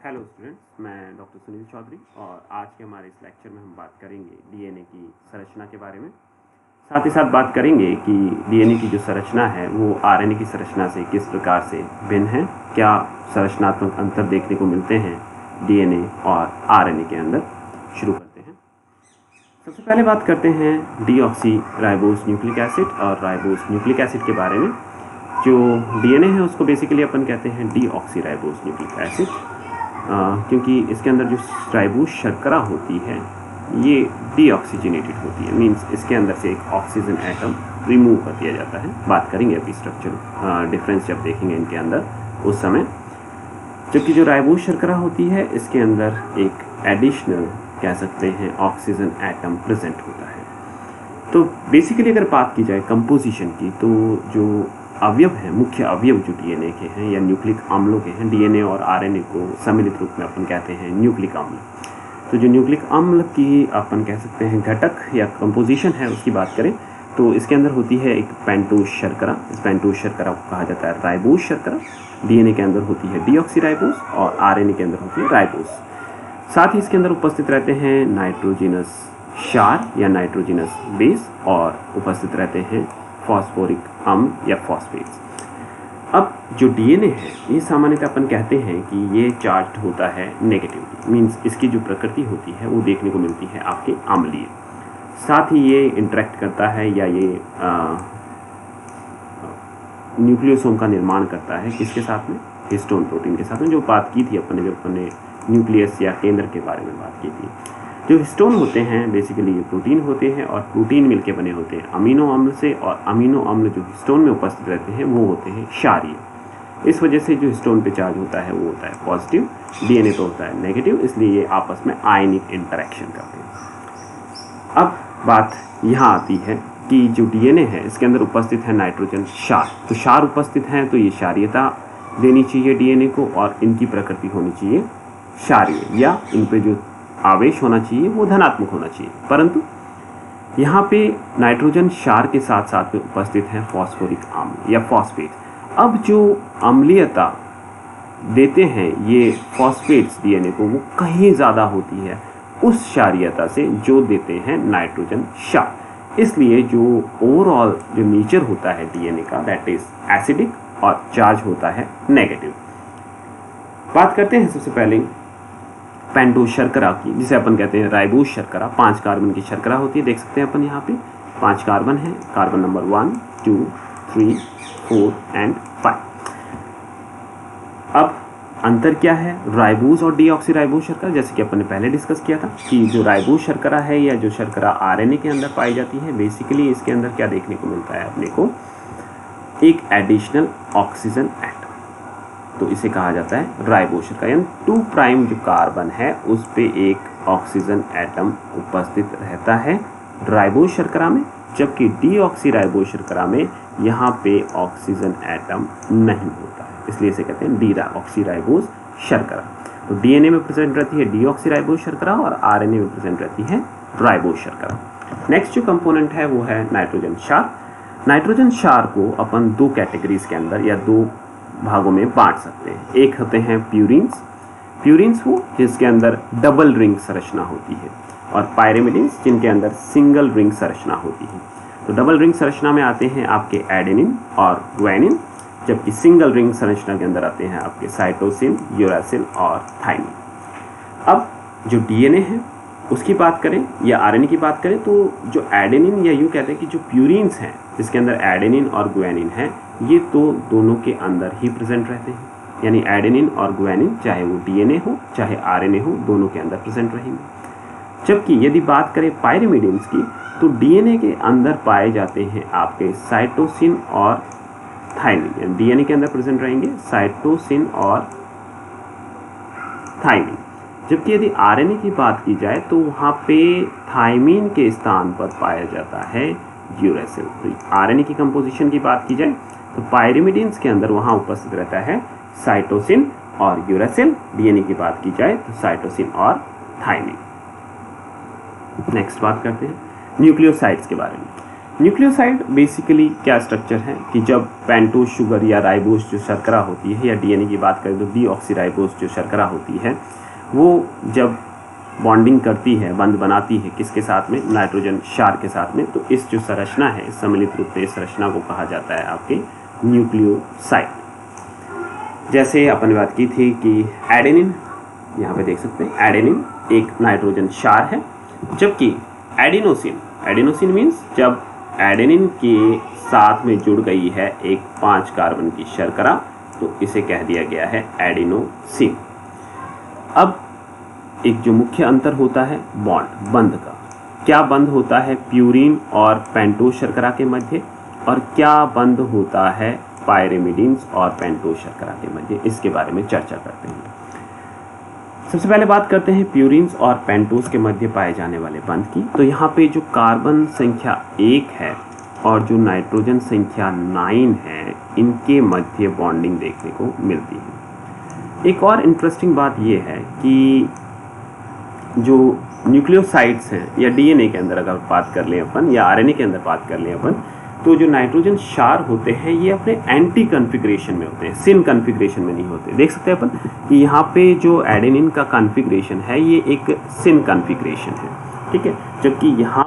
Hello students, मैं doctor Sunil Chaudhary और आज के हमारे इस लेक्चर में हम बात करेंगे डीएनए की संरचना के बारे में। साथ ही साथ बात करेंगे कि डीएनए की जो संरचना है वो आरएनए की संरचना से किस प्रकार से भिन्न है, क्या संरचनात्मक अंतर देखने को मिलते हैं डीएनए और आरएनए के अंदर। शुरू करते हैं। सबसे पहले बात करते हैं डीऑक्सी राइबोस न्यूक्लिक एसिड और राइबोस न्यूक्लिक एसिड के बारे में। जो डीएनए है उसको बेसिकली अपन कहते हैं डीऑक्सी राइबोस न्यूक्लिक एसिड, क्योंकि इसके अंदर जो राइबोस शर्करा होती है ये डीऑक्सीजनेटेड होती है, मींस इसके अंदर से एक ऑक्सीजन एटम रिमूव कर दिया जाता है। बात करेंगे अभी स्ट्रक्चर डिफरेंस जब देखेंगे इनके अंदर उस समय। जबकि जो राइबोस शर्करा होती है इसके अंदर एक एडिशनल कह सकते हैं ऑक्सीजन एटम प्रेजेंट होता है। तो बेसिकली अगर बात की जाए कंपोजिशन की, तो जो अवयव हैं, मुख्य अवयव जो डीएनए के हैं या न्यूक्लिक अम्लों के हैं, डीएनए और आरएनए को सम्मिलित रूप में अपन कहते हैं न्यूक्लिक अम्ल। तो जो न्यूक्लिक अम्ल की अपन कह सकते हैं घटक या कंपोजिशन है उसकी बात करें तो इसके अंदर होती है एक पेंटोज शर्करा। इस पेंटोज शर्करा को कहा जाता है राइबोस शर्करा। डीएनए के अंदर होती है डीऑक्सी राइबोस और आरएनए के अंदर होती है राइबोस। साथ ही इसके अंदर उपस्थित रहते हैं नाइट्रोजिनस क्षार या नाइट्रोजिनस बेस और उपस्थित रहते हैं फॉस्फोरिक अम्ल या फॉस्फेट्स। अब जो डीएनए है ये सामान्यतः अपन कहते हैं कि ये चार्ज होता है नेगेटिवली, मींस इसकी जो प्रकृति होती है वो देखने को मिलती है आपके अम्लीय। साथ ही ये इंटरेक्ट करता है या ये न्यूक्लियोसोम का निर्माण करता है किसके साथ में, हिस्टोन प्रोटीन के साथ में। जो बात की थी अपन ने जब अपने न्यूक्लियस या केंद्र के बारे में बात की थी। जो हिस्टोन होते हैं बेसिकली ये प्रोटीन होते हैं और प्रोटीन मिलके बने होते हैं अमीनो अम्ल से, और अमीनो अम्ल जो हिस्टोन में उपस्थित रहते हैं वो होते हैं क्षारीय। इस वजह से जो हिस्टोन पे चार्ज होता है वो होता है पॉजिटिव, डीएनए पे होता है नेगेटिव, इसलिए ये आपस में आयनिक इंटरेक्शन करते हैं। अब बात यहाँ आती है कि जो डीएनए है इसके अंदर उपस्थित है नाइट्रोजन क्षार। तो क्षार उपस्थित हैं तो ये क्षारीयता देनी चाहिए डीएनए को और इनकी प्रकृति होनी चाहिए क्षारीय, या इन पे जो आवेश होना चाहिए वो धनात्मक होना चाहिए। परंतु यहाँ पे नाइट्रोजन क्षार के साथ साथ में उपस्थित है फॉस्फोरिक अम्ल या फॉस्फेट। अब जो अम्लीयता देते हैं ये फॉस्फेट्स डीएनए को वो कहीं ज़्यादा होती है उस क्षारीयता से जो देते हैं नाइट्रोजन क्षार। इसलिए जो ओवरऑल जो नेचर होता है डीएनए का दैट इज एसिडिक और चार्ज होता है नेगेटिव। बात करते हैं सबसे पहले पेंटोज शर्करा की, जिसे अपन कहते हैं राइबोस शर्करा। 5 कार्बन की शर्करा होती है, देख सकते हैं अपन यहाँ पे 5 कार्बन है, कार्बन नंबर 1, 2, 3, 4 एंड 5। अब अंतर क्या है राइबोस और डीऑक्सी राइबोस शर्करा, जैसे कि अपन ने पहले डिस्कस किया था कि जो राइबोस शर्करा है या जो शर्करा आरएनए के अंदर पाई जाती है, बेसिकली इसके अंदर क्या देखने को मिलता है अपने को, एक एडिशनल ऑक्सीजन एटम। तो इसे कहा जाता है राइबोस शर्करा, यानी 2 प्राइम जो कार्बन है उस पे एक ऑक्सीजन एटम उपस्थित रहता है राइबोस शर्करा में, जबकि डीऑक्सी राइबोस शर्करा में यहाँ पे ऑक्सीजन एटम नहीं होता है, इसलिए इसे कहते हैं डीऑक्सी राइबोस शर्करा। तो डीएनए में प्रेजेंट रहती है डीऑक्सी राइबोस शर्करा और आरएनए में प्रेजेंट रहती है राइबोस शर्करा। नेक्स्ट जो कंपोनेंट है वो है नाइट्रोजन क्षार। नाइट्रोजन क्षार को अपन 2 कैटेगरीज के अंदर या 2 भागों में बांट सकते हैं। एक होते हैं प्यूरिन्स वो जिसके अंदर डबल रिंग संरचना होती है, और पायरिमिडिन्स जिनके अंदर सिंगल रिंग संरचना होती है। तो डबल रिंग संरचना में आते हैं आपके एडेनिन और ग्वानिन, जबकि सिंगल रिंग संरचना के अंदर आते हैं आपके साइटोसिन, यूरासिल और थाइमिन। अब जो डीएनए है उसकी बात करें या आरएनए की बात करें तो जो एडेनिन या यूँ कहते हैं कि जो प्यूरिन्स हैं जिसके अंदर एडेनिन और ग्वानिन है, ये तो दोनों के अंदर ही प्रेजेंट रहते हैं, यानी एडेनिन और ग्वानिन चाहे वो डीएनए हो चाहे आरएनए हो दोनों के अंदर प्रेजेंट रहेंगे। जबकि यदि बात करें पायरिमिडिन्स की तो डीएनए के अंदर पाए जाते हैं आपके साइटोसिन और थाइमिन, यानी डीएनए के अंदर प्रेजेंट रहेंगे साइटोसिन और थाइमिन। जबकि यदि आरएनए की बात की जाए तो वहाँ पे थाइमिन के स्थान पर पाया जाता है यूरेसिल। तो आरएनए की कंपोजिशन की बात की जाए तो पायरिमिडिन्स के अंदर वहाँ उपस्थित रहता है साइटोसिन और यूरेसिल। डीएनए की बात की जाए तो साइटोसिन और थाइमिन। नेक्स्ट बात करते हैं न्यूक्लियोसाइड्स के बारे में। न्यूक्लियोसाइड बेसिकली क्या स्ट्रक्चर है कि जब पेंटोज शुगर या राइबोस जो शर्करा होती है, या डीएनए की बात करें तो डीऑक्सीराइबोस जो शर्करा होती है, वो जब बॉन्डिंग करती है, बंध बनाती है किसके साथ में, नाइट्रोजन क्षार के साथ में, तो इस जो संरचना है, सम्मिलित रूप में इस संरचना को कहा जाता है आपके न्यूक्लियोसाइड। जैसे अपन ने बात की थी कि एडेनिन, यहाँ पे देख सकते हैं एडेनिन एक नाइट्रोजन क्षार है, जबकि एडिनोसिन, एडिनोसिन मीन्स जब एडेनिन के साथ में जुड़ गई है एक 5 कार्बन की शर्करा, तो इसे कह दिया गया है एडिनोसिन। अब एक जो मुख्य अंतर होता है बॉन्ड, बंध का, क्या बंध होता है प्यूरिन और पेंटोज शर्करा के मध्य, और क्या बंध होता है पायरिमिडीन्स और पेंटोज शर्करा के मध्य, इसके बारे में चर्चा करते हैं। सबसे पहले बात करते हैं प्यूरिन्स और पेंटोज के मध्य पाए जाने वाले बंध की। तो यहाँ पे जो कार्बन संख्या 1 है और जो नाइट्रोजन संख्या 9 है, इनके मध्य बॉन्डिंग देखने को मिलती है। एक और इंटरेस्टिंग बात ये है कि जो न्यूक्लियोसाइड्स हैं, या डीएनए के अंदर अगर बात कर लें अपन, या आरएनए के अंदर बात कर लें अपन, तो जो नाइट्रोजन क्षार होते हैं ये अपने एंटी कॉन्फ़िगरेशन में होते हैं, सिन कॉन्फ़िगरेशन में नहीं होते। देख सकते हैं अपन कि यहाँ पे जो एडेनिन का कॉन्फ़िगरेशन है ये एक सिन कॉन्फ़िगरेशन है, ठीक है, जबकि यहाँ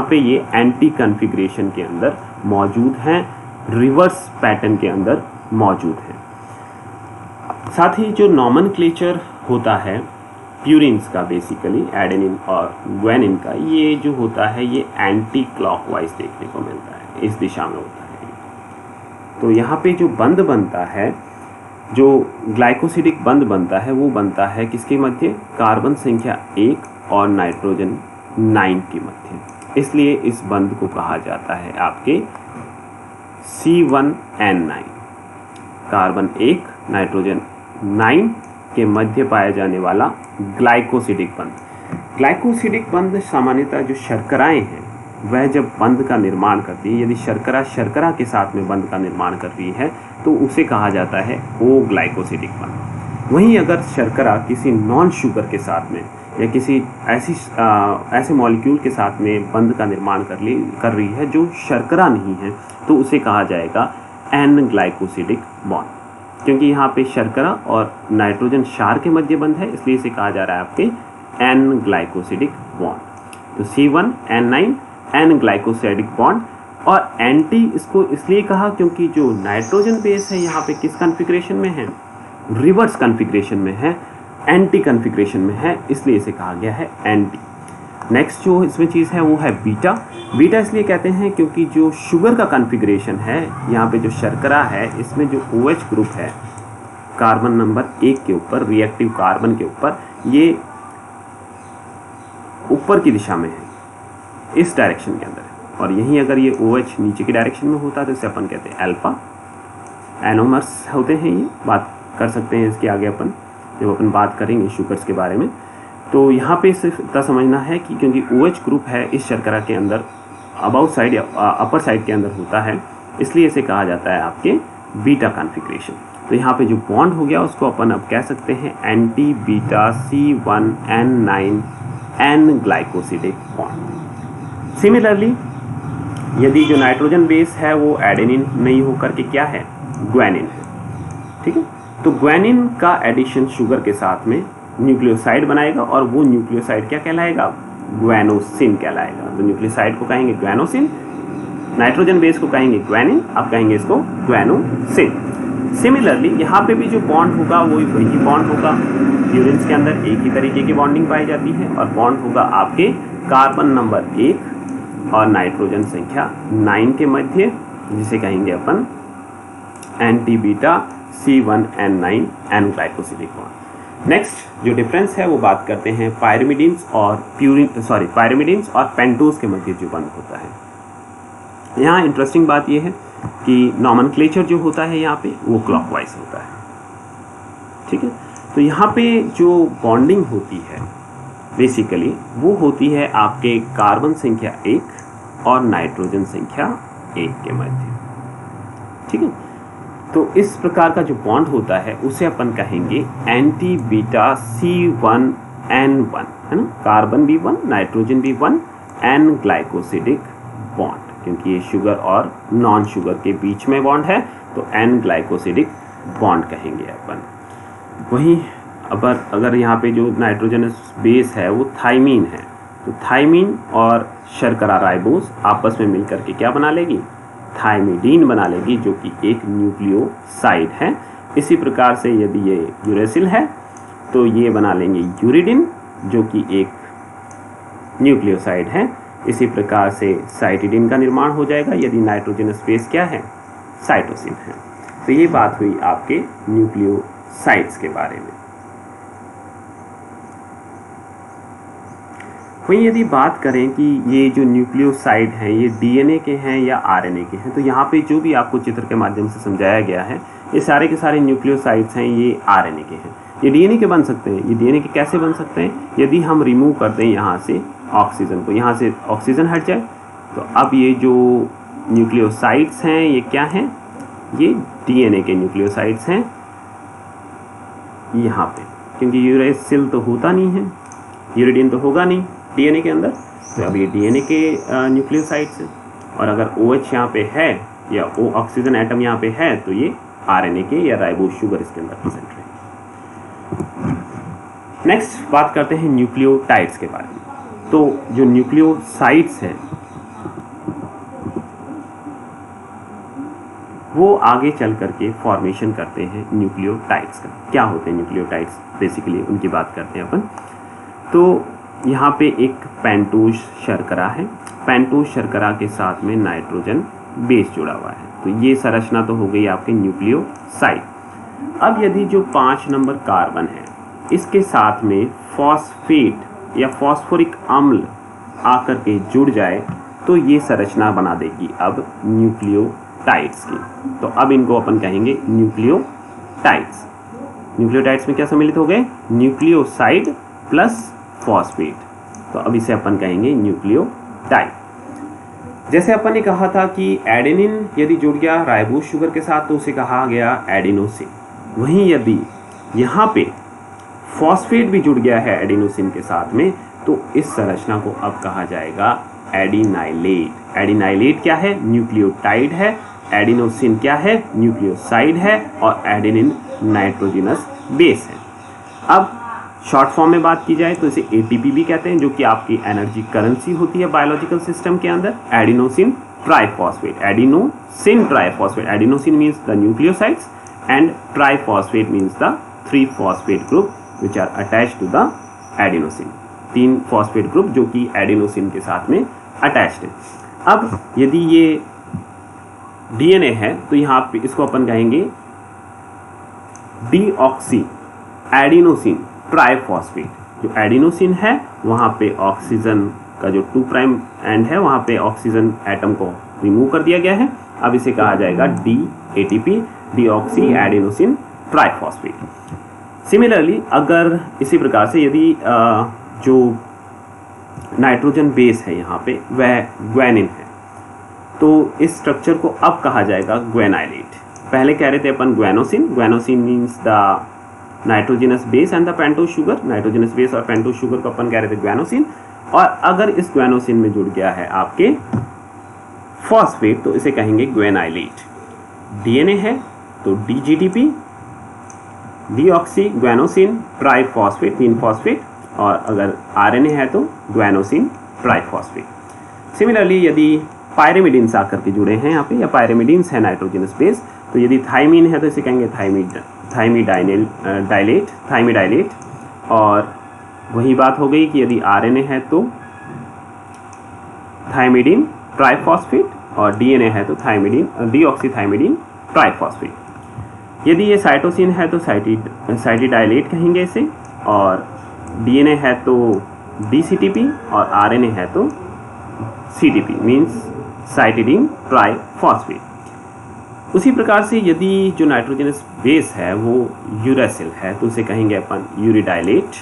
पे ये एंटी कॉन्फ़िगरेशन के अंदर मौजूद हैं, रिवर्स पैटर्न के अंदर मौजूद हैं। साथ ही जो नॉमेनक्लेचर होता है प्यूरिन्स का, बेसिकली एडेनिन और ग्वानिन का, ये जो होता है ये एंटी क्लॉकवाइज देखने को मिलता है, इस दिशा में होता है। तो यहाँ पे जो बंध बनता है, जो ग्लाइकोसिडिक बंध बनता है, वो बनता है किसके मध्य, कार्बन संख्या 1 और नाइट्रोजन 9 के मध्य। इसलिए इस बंध को कहा जाता है आपके C1N9, कार्बन 1 नाइट्रोजन 9 के मध्य पाया जाने वाला ग्लाइकोसिडिक बंध। ग्लाइकोसिडिक बंध सामान्यतः जो शर्कराएं हैं वह जब बंध का निर्माण करती है, यदि शर्करा शर्करा के साथ में बंध का निर्माण कर रही है तो उसे कहा जाता है ओ ग्लाइकोसिडिक बंध। वहीं अगर शर्करा किसी नॉन शुगर के साथ में या किसी ऐसे मॉलिक्यूल के साथ में बंध का निर्माण कर रही है जो शर्करा नहीं है, तो उसे कहा जाएगा एन ग्लाइकोसिडिक बॉन्ड। क्योंकि यहाँ पे शर्करा और नाइट्रोजन क्षार के मध्य बंध है, इसलिए इसे कहा जा रहा है आपके एन ग्लाइकोसिडिक बॉन्ड। तो C1N9 एन ग्लाइकोसिडिक बॉन्ड। और एंटी इसको इसलिए कहा क्योंकि जो नाइट्रोजन बेस है यहाँ पे किस कॉन्फ़िगरेशन में है, रिवर्स कॉन्फ़िगरेशन में है, एंटी कॉन्फ़िगरेशन में है, इसलिए इसे कहा गया है एंटी। नेक्स्ट जो इसमें चीज़ है वो है बीटा। बीटा इसलिए कहते हैं क्योंकि जो शुगर का कॉन्फ़िगरेशन है, यहाँ पे जो शर्करा है इसमें जो OH ग्रुप है कार्बन नंबर 1 के ऊपर, रिएक्टिव कार्बन के ऊपर, ये ऊपर की दिशा में है, इस डायरेक्शन के अंदर है। और यहीं अगर ये OH नीचे की डायरेक्शन में होता है तो इसे अपन कहते हैं अल्फा। एनोमर्स होते हैं, ये बात कर सकते हैं इसके आगे अपन जब अपन बात करेंगे शुगर्स के बारे में। तो यहाँ पे सिर्फ इतना समझना है कि क्योंकि OH ग्रुप है इस शर्करा के अंदर, अबाउट साइड या अपर साइड के अंदर होता है, इसलिए इसे कहा जाता है आपके बीटा कॉन्फ़िगरेशन। तो यहाँ पे जो बॉन्ड हो गया उसको अपन अब कह सकते हैं anti beta C1N9 N glycosidic bond. Similarly यदि जो नाइट्रोजन बेस है वो एडेनिन नहीं होकर के क्या है, ग्वानिन है, ठीक है। तो ग्वानिन का एडिशन शुगर के साथ में न्यूक्लियोसाइड बनाएगा और वो न्यूक्लियोसाइड क्या कहलाएगा, ग्वानोसिन कहलाएगा। तो न्यूक्लियोसाइड को कहेंगे ग्वानोसिन, नाइट्रोजन बेस को कहेंगे ग्वानिन, आप कहेंगे इसको ग्वानोसिन। सिमिलरली यहाँ पे भी जो बॉन्ड होगा वो वही बॉन्ड होगा, प्यूरिन्स के अंदर एक ही तरीके की बॉन्डिंग पाई जाती है, और बॉन्ड होगा आपके कार्बन नंबर 1 और नाइट्रोजन संख्या 9 के मध्य, जिसे कहेंगे अपन anti beta C1N9 N glycosidic bond. Next जो डिफरेंस है वो बात करते हैं पायरिमिडीन्स और पायरिमिडीन्स और पेंटोज के मध्य जो बंध होता है। यहाँ इंटरेस्टिंग बात ये है कि नॉमेनक्लेचर जो होता है यहाँ पे वो क्लॉकवाइज होता है, ठीक है। तो यहाँ पे जो बॉन्डिंग होती है बेसिकली वो होती है आपके कार्बन संख्या 1 और नाइट्रोजन संख्या 1 के मध्य, ठीक है। तो इस प्रकार का जो बॉन्ड होता है उसे अपन कहेंगे एंटी बीटा C1N1, है ना। कार्बन भी 1, नाइट्रोजन भी 1, एन ग्लाइकोसिडिक बॉन्ड, क्योंकि ये शुगर और नॉन शुगर के बीच में बॉन्ड है तो एन ग्लाइकोसिडिक बॉन्ड कहेंगे अपन। वहीं अगर यहाँ पे जो नाइट्रोजनस बेस है वो थाइमीन है, तो थाइमीन और शर्करा राइबोस आपस में मिलकर के क्या बना लेगी, थाइमिडीन बना लेगी, जो कि एक न्यूक्लियोसाइड है। इसी प्रकार से यदि ये यूरेसिल है तो ये बना लेंगे यूरिडिन, जो कि एक न्यूक्लियोसाइड है। इसी प्रकार से साइटिडीन का निर्माण हो जाएगा यदि नाइट्रोजनस बेस क्या है, साइटोसिन है। तो ये बात हुई आपके न्यूक्लियोसाइड्स के बारे में। वहीं यदि बात करें कि ये जो न्यूक्लियोसाइड हैं ये डीएनए के हैं या आरएनए के हैं, तो यहाँ पे जो भी आपको चित्र के माध्यम से समझाया गया है ये सारे के सारे न्यूक्लियोसाइड्स हैं, ये आरएनए के हैं। ये डीएनए के बन सकते हैं। ये डीएनए के कैसे बन सकते हैं, यदि हम रिमूव कर दें यहाँ से ऑक्सीजन को, यहाँ से ऑक्सीजन हट जाए, तो अब ये जो न्यूक्लियोसाइड्स हैं ये क्या हैं, ये डीएनए के न्यूक्लियोसाइड्स हैं यहाँ पे, क्योंकि यूरेसिल तो होता नहीं है, यूरिडिन तो होगा नहीं डीएनए के अंदर, तो अब ये डीएनए के न्यूक्लियोसाइड्स हैं। और अगर OH यहाँ पे है या O ऑक्सीजन एटम यहाँ पे है तो ये आरएनए के या राइबोस शुगर इसके अंदर प्रेजेंट है। नेक्स्ट बात करते हैं न्यूक्लियोटाइड्स के बारे में। तो जो न्यूक्लियोसाइड्स हैं वो आगे चल करके फॉर्मेशन करते हैं न्यूक्लियोटाइड्स का। क्या होते हैं न्यूक्लियोटाइड्स, बेसिकली उनकी बात करते हैं अपन। तो यहाँ पे एक पेंटोज शर्करा है, पेंटोज शर्करा के साथ में नाइट्रोजन बेस जुड़ा हुआ है, तो ये संरचना तो हो गई आपके न्यूक्लियोसाइड। अब यदि जो 5 नंबर कार्बन है इसके साथ में फॉस्फेट या फॉस्फोरिक अम्ल आकर के जुड़ जाए तो ये संरचना बना देगी अब न्यूक्लियोटाइड्स की। तो अब इनको अपन कहेंगे न्यूक्लियोटाइड्स। न्यूक्लियोटाइड्स में क्या सम्मिलित हो गए, न्यूक्लियोसाइड प्लस फॉस्फेट, तो अब इसे अपन कहेंगे न्यूक्लियोटाइड। जैसे अपन ने कहा था कि एडेनिन यदि जुड़ गया राइबोस शुगर के साथ तो उसे कहा गया एडिनोसिन। वहीं यदि यहाँ पे फॉस्फेट भी जुड़ गया है एडिनोसिन के साथ में तो इस संरचना को अब कहा जाएगा एडिनाइलेट। एडिनाइलेट क्या है, न्यूक्लियोटाइड है, एडिनोसिन क्या है, न्यूक्लियोसाइड है, और एडेनिन नाइट्रोजनस बेस है। अब शॉर्ट फॉर्म में बात की जाए तो इसे एटीपी भी कहते हैं, जो कि आपकी एनर्जी करेंसी होती है बायोलॉजिकल सिस्टम के अंदर। Adenosine triphosphate, adenosine triphosphate, adenosine means the nucleosides and triphosphate means the 3 phosphate group which are attached to the adenosine. 3 phosphate group जो कि एडिनोसिन के साथ में अटैच्ड है। अब यदि ये डीएनए है तो यहाँ पे इसको अपन कहेंगे डीऑक्सी एडिनोसिन ट्राइफॉस्फेट। जो एडिनोसिन है वहाँ पे ऑक्सीजन का जो 2 प्राइम एंड है वहाँ पे ऑक्सीजन एटम को रिमूव कर दिया गया है। अब इसे कहा जाएगा DATP, deoxy adenosine triphosphate. Similarly अगर इसी प्रकार से यदि जो नाइट्रोजन बेस है यहाँ पे वह ग्वेनिन है तो इस स्ट्रक्चर को अब कहा जाएगा ग्वेनाइलेट। पहले कह रहे थे अपन guanosine, guanosine means the nitrogenous base and the pentose sugar. Nitrogenous base और पेंटोज शुगर को अपन कह रहे थे ग्वेनोसिन। और अगर इस ग्वेनोसिन में जुड़ गया है आपके फॉस्फेट तो इसे कहेंगे ग्वेनाइलेट। डीएनए है तो DGTP, डीऑक्सी ग्वेनोसिन ट्राइफॉस्फेट 3 फॉस्फेट, और अगर आरएनए है तो ग्वेनोसिन ट्राइफॉस्फेट। सिमिलरली यदि पायरिमिडिन्स आकर के जुड़े हैं यहाँ पे या पायरिमिडिन्स है नाइट्रोजनस बेस, तो यदि थाइमीन है तो इसे कहेंगे थाइमिडाइलेट। और वही बात हो गई कि यदि आरएनए है तो थाइमिडीन ट्राइफॉस्फेट और डीएनए है तो डीऑक्सीथाइमिडीन ट्राइफॉस्फेट। यदि ये साइटोसिन है तो साइटिडाइलेट कहेंगे इसे, और डीएनए है तो DCTP और आरएनए है तो CTP मीन्स साइटिडीन ट्राइफॉस्फेट। उसी प्रकार से यदि जो नाइट्रोजनस बेस है वो यूरेसिल है तो उसे कहेंगे अपन यूरिडाइलेट,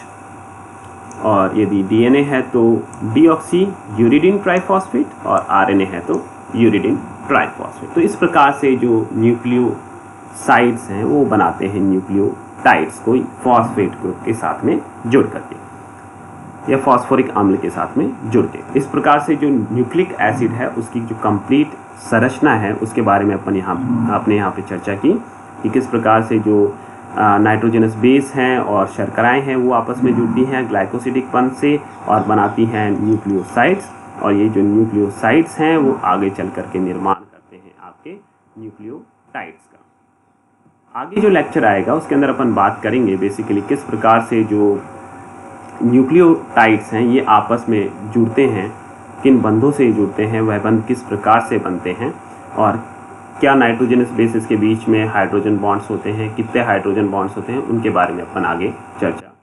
और यदि डीएनए है तो डीऑक्सी यूरिडिन ट्राइफॉस्फेट और आरएनए है तो यूरिडिन ट्राइफॉस्फेट। तो इस प्रकार से जो न्यूक्लियोसाइड्स हैं वो बनाते हैं न्यूक्लियोटाइड्स को फॉस्फेट ग्रुप के साथ में जोड़ करके। या फॉस्फोरिक अम्ल के साथ में जुड़ते। इस प्रकार से जो न्यूक्लिक एसिड है उसकी जो कंप्लीट संरचना है उसके बारे में अपने यहाँ पे चर्चा की कि किस प्रकार से जो नाइट्रोजनस बेस हैं और शर्कराएं हैं वो आपस में जुड़ती हैं ग्लाइकोसिडिक बंध से और बनाती हैं न्यूक्लियोसाइड्स, और ये जो न्यूक्लियोसाइड्स हैं वो आगे चल करके निर्माण करते हैं आपके न्यूक्लियोटाइड्स का। आगे जो लेक्चर आएगा उसके अंदर अपन बात करेंगे बेसिकली किस प्रकार से जो न्यूक्लियोटाइड्स हैं ये आपस में जुड़ते हैं, किन बंधों से जुड़ते हैं, वह बंध किस प्रकार से बनते हैं, और क्या नाइट्रोजनस बेसिस के बीच में हाइड्रोजन बॉन्ड्स होते हैं, कितने हाइड्रोजन बॉन्ड्स होते हैं, उनके बारे में अपन आगे चर्चा